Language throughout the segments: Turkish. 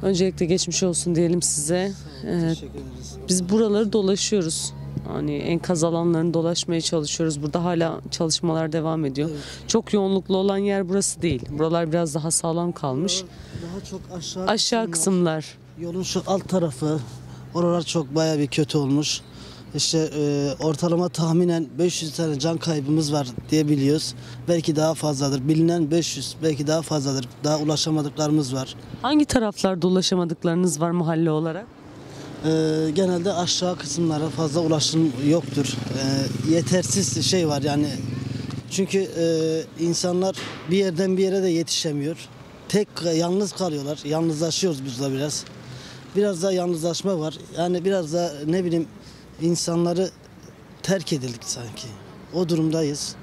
Öncelikle geçmiş olsun diyelim size. Teşekkür ederiz. Biz buraları dolaşıyoruz. Hani enkaz alanlarını dolaşmaya çalışıyoruz. Burada hala çalışmalar devam ediyor. Evet. Çok yoğunluklu olan yer burası değil. Buralar biraz daha sağlam kalmış. Daha çok Aşağı kısımlar. Yolun şu alt tarafı, oralar çok bayağı bir kötü olmuş. İşte ortalama tahminen 500 tane can kaybımız var diye biliyoruz. Belki daha fazladır. Bilinen 500, belki daha fazladır. Daha ulaşamadıklarımız var. Hangi taraflarda ulaşamadıklarınız var mahalle olarak? Genelde aşağı kısımlara fazla ulaşım yoktur. Yetersiz şey var yani. Çünkü insanlar bir yerden bir yere de yetişemiyor. Tek yalnız kalıyorlar. Yalnızlaşıyoruz biz de biraz. Biraz da yalnızlaşma var. Yani biraz da ne bileyim insanları terk edildik sanki. O durumdayız.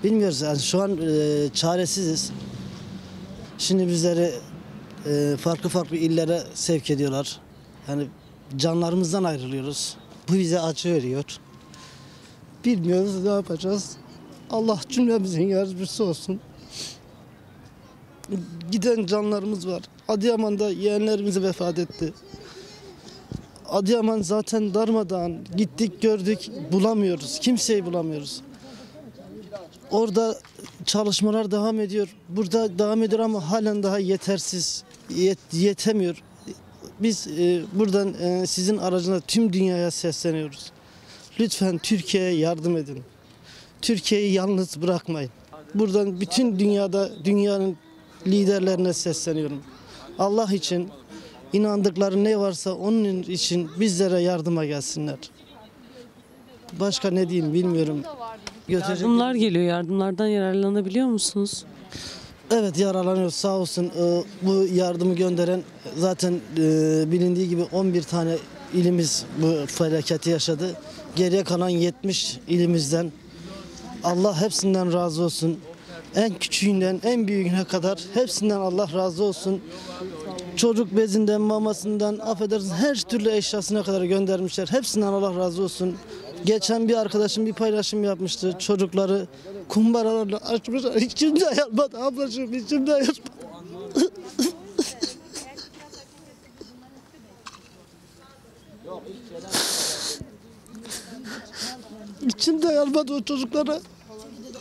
Bilmiyoruz yani şu an çaresiziz. Şimdi bizleri farklı farklı illere sevk ediyorlar. Yani canlarımızdan ayrılıyoruz. Bu bize acı veriyor. Bilmiyoruz ne yapacağız. Allah cümlemizin yardımcısı olsun. Giden canlarımız var. Adıyaman'da yeğenlerimiz vefat etti. Adıyaman zaten darmadağın. Gittik gördük bulamıyoruz. Kimseyi bulamıyoruz. Orada çalışmalar devam ediyor. Burada devam ediyor ama halen daha yetersiz. Yetemiyor. Biz buradan sizin aracına tüm dünyaya sesleniyoruz. Lütfen Türkiye'ye yardım edin. Türkiye'yi yalnız bırakmayın. Buradan bütün dünyanın liderlerine sesleniyorum. Allah için inandıkları ne varsa onun için bizlere yardıma gelsinler. Başka ne diyeyim bilmiyorum. Yardımlar geliyor. Yardımlardan yararlanabiliyor musunuz? Evet yararlanıyoruz sağ olsun. Bu yardımı gönderen zaten bilindiği gibi 11 tane ilimiz bu felaketi yaşadı. Geriye kalan 70 ilimizden Allah hepsinden razı olsun. En küçüğünden en büyüğüne kadar hepsinden Allah razı olsun. Çocuk bezinden, mamasından, affedersiniz her türlü eşyasına kadar göndermişler. Hepsinden Allah razı olsun. Geçen bir arkadaşım bir paylaşım yapmıştı. Çocukları kumbaralarla açmışlar. İçim dayanmadı ablacığım, içim dayanmadı. İçim dayanmadı o çocuklara.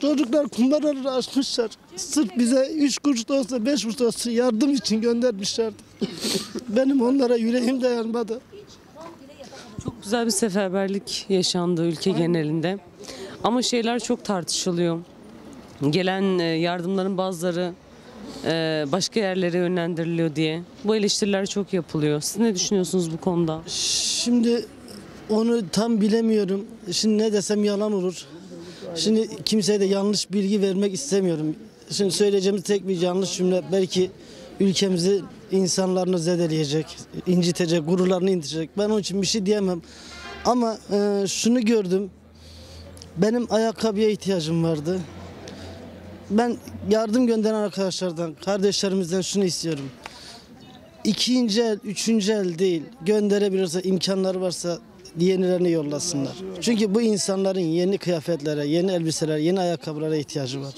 Çocuklar kumbaraları açmışlar. Sırf bize 3 kuruş da olsa 5 kuruş da olsa yardım için göndermişlerdi. Benim onlara yüreğim dayanmadı. Çok güzel bir seferberlik yaşandı ülke genelinde. Ama şeyler çok tartışılıyor. Gelen yardımların bazıları başka yerlere yönlendiriliyor diye. Bu eleştiriler çok yapılıyor. Siz ne düşünüyorsunuz bu konuda? Şimdi onu tam bilemiyorum. Şimdi ne desem yalan olur. Şimdi kimseye de yanlış bilgi vermek istemiyorum. Şimdi söyleyeceğimiz tek bir yanlış cümle belki ülkemizi insanlarını zedeleyecek, incitecek, gururlarını incitecek. Ben onun için bir şey diyemem. Ama şunu gördüm. Benim ayakkabıya ihtiyacım vardı. Ben yardım gönderen arkadaşlardan, kardeşlerimizden şunu istiyorum. İkinci el, üçüncü el değil. Gönderebilirse, imkanları varsa yenilerini yollasınlar. Çünkü bu insanların yeni kıyafetlere, yeni elbiselere, yeni ayakkabılara ihtiyacı var.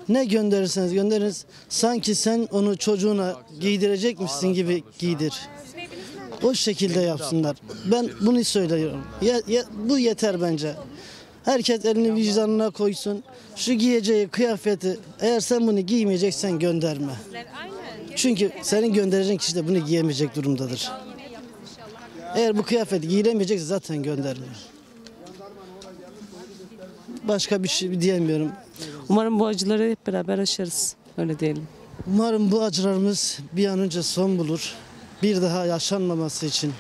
Ne gönderirseniz gönderiniz, sanki sen onu çocuğuna giydirecekmişsin gibi giydir. O şekilde yapsınlar. Ben bunu söylüyorum. Bu yeter bence. Herkes elini vicdanına koysun. Şu giyeceği kıyafeti eğer sen bunu giymeyeceksen gönderme. Çünkü senin göndereceğin kişi de bunu giyemeyecek durumdadır. Eğer bu kıyafeti giyilemeyecekse zaten gönderme. Başka bir şey diyemiyorum. Umarım bu acıları hep beraber aşarız. Öyle diyelim. Umarım bu acılarımız bir an önce son bulur. Bir daha yaşanmaması için.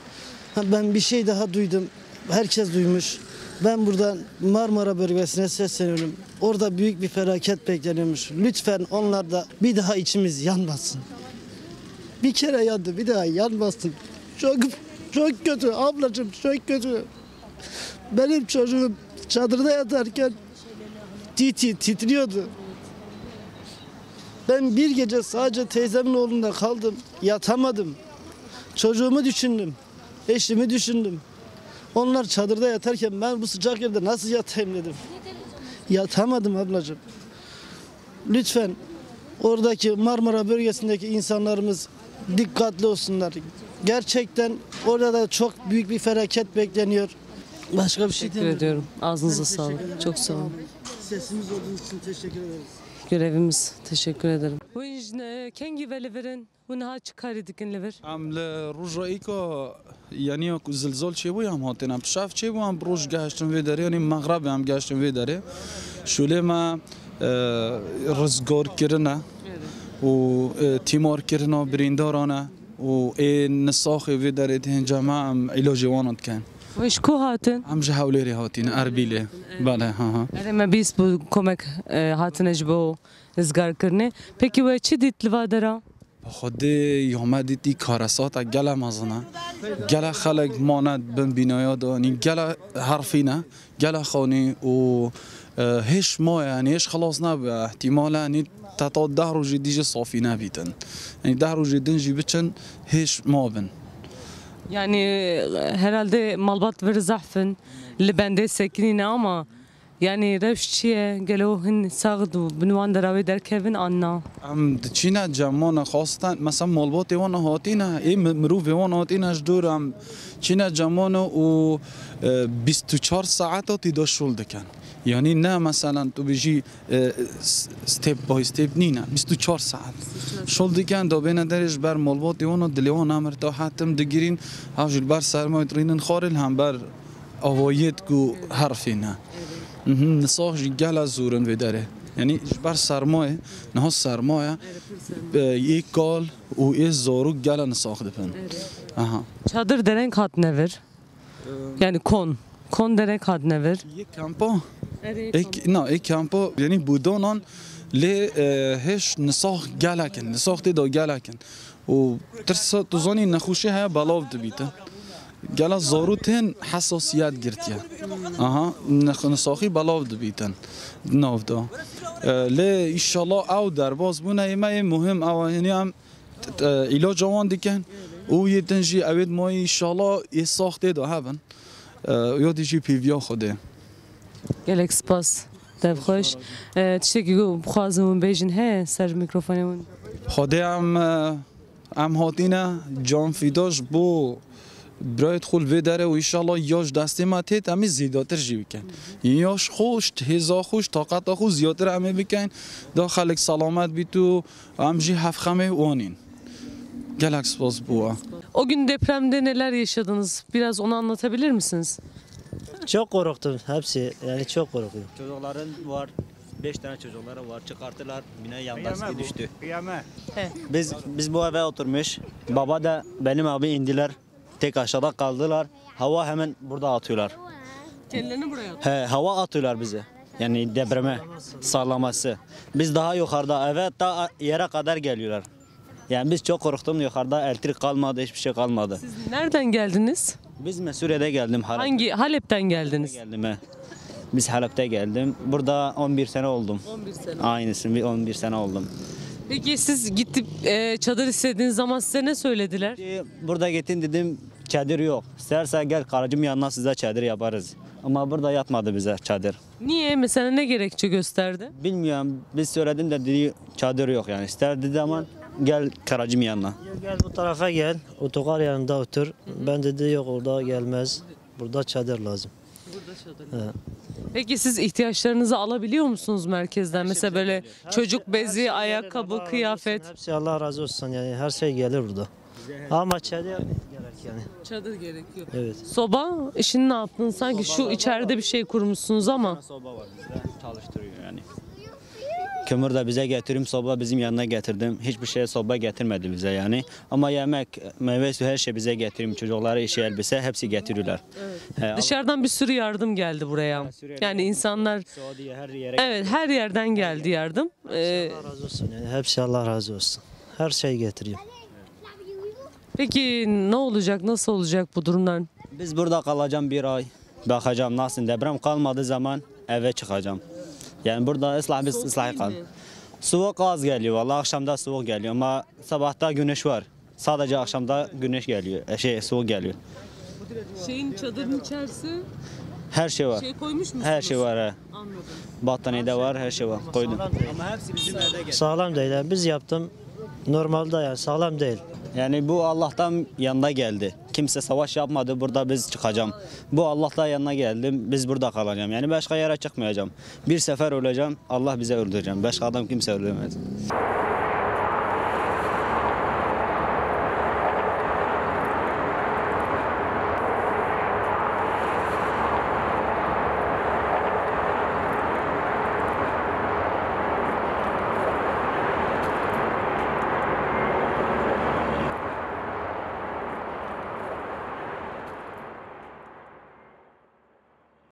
Ben bir şey daha duydum. Herkes duymuş. Ben buradan Marmara bölgesine sesleniyorum. Orada büyük bir felaket bekleniyormuş. Lütfen onlar da bir daha içimiz yanmasın. Bir kere yandı, bir daha yanmasın. Çok kötü ablacığım, çok kötü. Benim çocuğum çadırda yatarken titriyordu. Ben bir gece sadece teyzemin oğlunda kaldım. Yatamadım. Çocuğumu düşündüm. Eşimi düşündüm. Onlar çadırda yatarken ben bu sıcak yerde nasıl yatayım dedim. Yatamadım ablacığım. Lütfen oradaki Marmara bölgesindeki insanlarımız dikkatli olsunlar. Gerçekten orada da çok büyük bir felaket bekleniyor. Başka bir şey Teşekkür demiyorum. ediyorum. Ağzınıza sağlık. Çok sağ olun. Sesimiz olduğunuz için teşekkür ederiz. Görevimiz. Teşekkür ederim. Winjne kengi veli verin. Winha çıkarı dikin lever. ام لروجایی که یعنی زلزال چه بوی هم هاتنم شاف چه بو هم بروج گشتم وی داره یعنی مغرب هم گشتم وی داره شوله ما رزگار کردنه و تیمار کردنه بریندارانه و این نساخ وی داره تهن جماعه هم علاج وانت کن Ve şku hatın? هم جهوليري هاتين اربيله بله ها ها Ereme biz bu komek hatine jbo izgar kırne. Peki ve çi dit livadara? خودی یامدی تی کارسات گله مزنه گله خلق ماند بن بینایا دانی گله حرفینه گله خانی و هیچ ما یعنی هیچ خلاص نبه احتمالا یعنی تا 10 روز دیگه صافی نبیتن یعنی 10 روز دنجی بچن هیچ ما بن Yani herhalde malbat ve zahfın libende sekinine ama yani revşçiye gelohin sağdu binvan daravi derkevin anna. ام چینا جمان خواستن مثلا مالبات وان هاتینه ای مروف وان هاتینه دور ام چینا جمان و 24 ساعت تی داشت شل دکن یعنی نه مثلا تو بجی ستیپ بای ستیپ نینه 24 ساعت شل دکن دا بین درش بر مالبات وان دلیوان امر تا حتم دگیرین هاجل بر سرمایت رینن خارل هم بر آوایت گو حرفینه نساخ جگل زورن و داره یعنی بر سرمایه نه سرمایه یک کال و یک زارو گلن ساخته پن. آها. Çadır deren kat never? Yani kon deren kat never? یک کمپا یک نه یک کمپا یعنی بودانان لی هش نساخ گلکن نساخت دا گلکن و ترس توزانی نخوشی های بلاو دبیته گلا زاروتن حساسیت گرتیه آها نساخی بلاو دبیتن ناف دا لی ایشالله او در باز بونه ایمه مهم او هنی هم علاج آوان دیکن او یه تنجی اوید ما ایشالله یه ساخته دا هبن یادیجی پیویا خوده Gelek spas. Dev hoş. Tişteki gu bxwazim bejin he ser mikrofonumun. خوده ام هاتینه جان فیداش بو برایت خول وی داره و ایشالله یاش دستی ما تیت همی زیادتر جی بکن یاش خوش هزا خوش طاقت خوش زیادتر همی بکن دا خلق سلامت بی تو هم جی هفخمه وانین گلک سپاس بوا O gün depremde neler yaşadınız? Biraz onu anlatabilir misiniz? Çok korktum hepsi yani çok korkuyorum. Çocukların var 5 tane çocukları var çıkarttılar bina yandan düştü. Biz bu eve oturmuş. Baba da benim abi indiler. Tek aşağıda kaldılar. Hava hemen burada atıyorlar. Kendilerini buraya at. He hava atıyorlar bize. Yani depreme sağlaması. Biz daha yukarıda eve ta yere kadar geliyorlar. Yani biz çok korktum yukarıda elektrik kalmadı hiçbir şey kalmadı. Siz nereden geldiniz? Biz Suriye'de geldim. Hangi Halep'ten geldiniz? Geldim he. Biz Halep'te geldim. Burada 11 sene oldum. 11 sene. Aynısı 11 sene oldum. Peki siz gidip çadır istediğiniz zaman size ne söylediler? Burada gittin dedim çadır yok. İsterse gel karacım yanına size çadır yaparız. Ama burada yatmadı bize çadır. Niye? Mesela ne gerekçe gösterdi? Bilmiyorum biz söyledim de dedi çadır yok yani. İster dedi ama gel karacım yanına. Gel bu tarafa gel otogar yanında otur. Ben dedi yok orada gelmez. Burada çadır lazım. Peki siz ihtiyaçlarınızı alabiliyor musunuz merkezden? Mesela böyle çocuk bezi, ayakkabı, kıyafet. Hepsi Allah razı olsun yani her şey gelir burada. Ama çadır gerek yani. Çadır gerekiyor. Evet. Soba işini ne yaptın? Sanki şu içeride bir şey kurmuşsunuz ama. Soba var bizde çalıştırıyor yani. Kömür de bize getirdim, soba bizim yanına getirdim. Hiçbir şey soba getirmedi bize yani. Ama yemek, meyve suyu her şey bize getirdim. Çocuklara işi elbise hepsi getiriyorlar. Evet. Dışarıdan bir sürü yardım geldi buraya. Yani insanlar Suudiye her yere evet her yerden geldi yardım. Allah razı olsun yani hepsi Allah razı olsun. Her şey getiriyor. Peki ne olacak? Nasıl olacak bu durumlar? Biz burada kalacağım bir ay. Bakacağım nasıl deprem kalmadığı zaman eve çıkacağım. Yani burada biz ıslah kal. Soğuk az geliyor vallahi akşamda soğuk geliyor ama sabahta güneş var. Sadece akşamda güneş geliyor. Soğuk geliyor. Şeyin çadırın içerisi Her şey var. koymuş musunuz? Her şey var. He. Anladım. Battaniye de var, her şey var. Koydum. Sağlam değil. Sağlam değil. Yani biz yaptım. Normalde yani sağlam değil. Yani bu Allah'tan yanına geldi. Kimse savaş yapmadı, burada biz çıkacağım. Bu Allah'tan yanına geldim, biz burada kalacağım. Yani başka yere çıkmayacağım. Bir sefer öleceğim, Allah bize öldüreceğim. Başka adam kimse öldürmez.